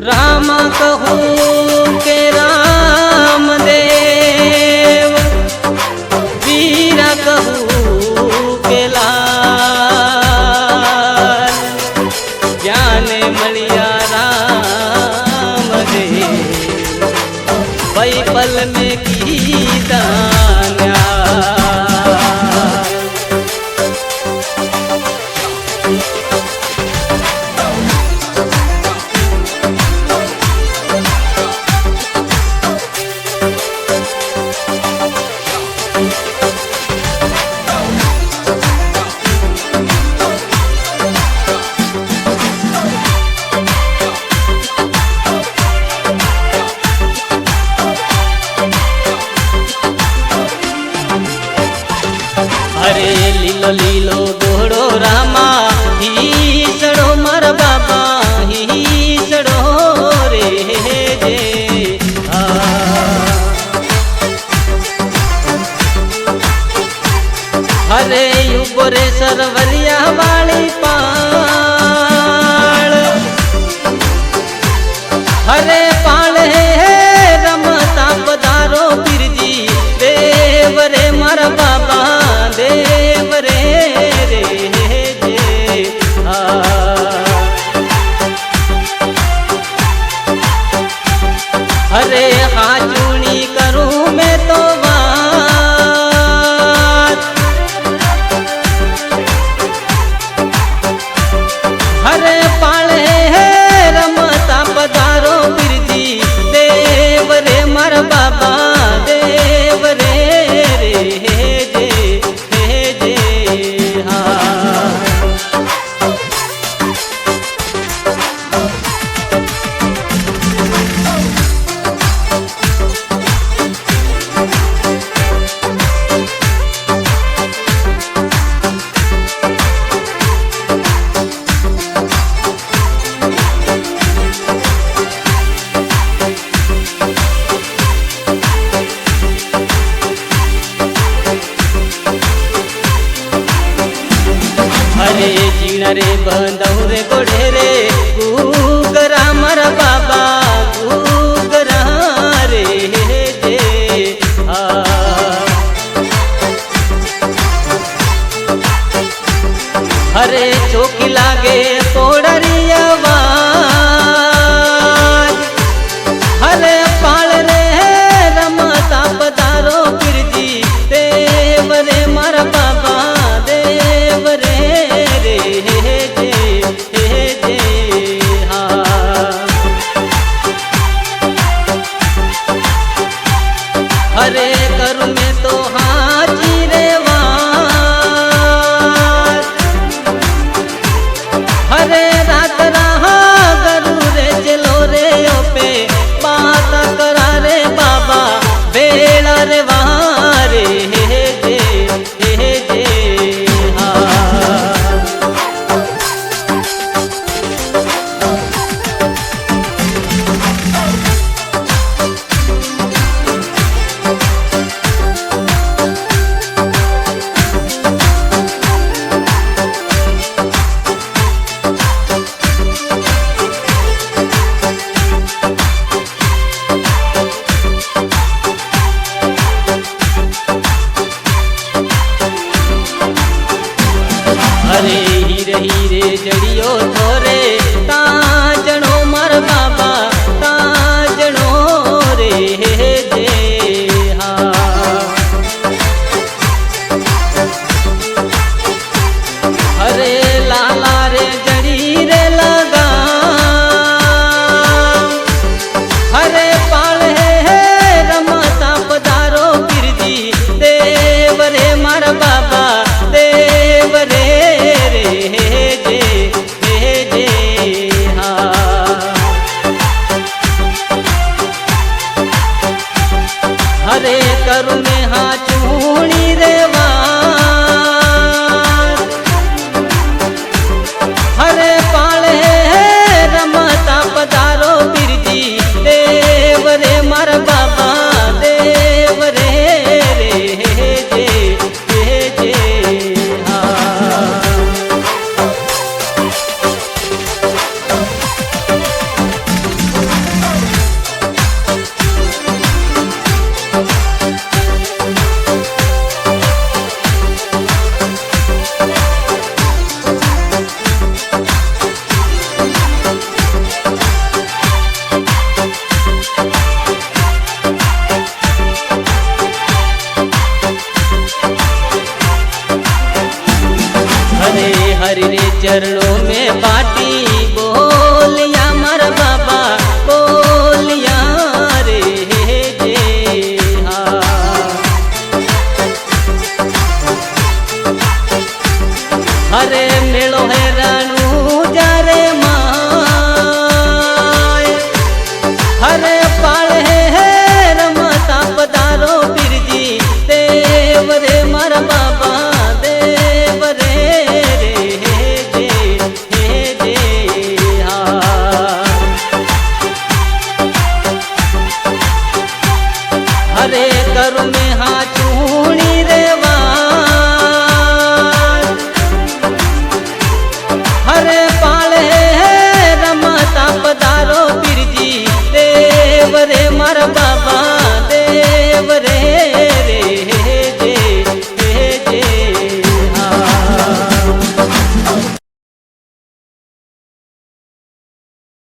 राम कहूँ के राम देव, वीर कहूँ के लाल, जाने मलिया राम देव, वही पल में कीता अरे लीलो लीलो घोड़ो रामा, ही सड़ो मर बाबा, ही सड़ो रे जे अरे ऊपरे सरवरिया वाली पाल, अरे पाल है रमता पधारो बिरजी, देव रे मर बाबा देव रे रे जे अरे हाँ चूनी करूँ मैं तो बात, अरे पाले है रमता पधारो बिरजी, देव रे मर बाबा देव रे रे जे अरे जीना रे बंदऊ रे गोढ़े रे, गुगरा मर बाबा गुगरा रे जे अरे चौकी लागे पोड़री आवाज, अरे पाल रे रमता पधारो बिरजी, देव रे मर बाबा देव रे अरे करूँ मैं तो हाजी रे वार, अरे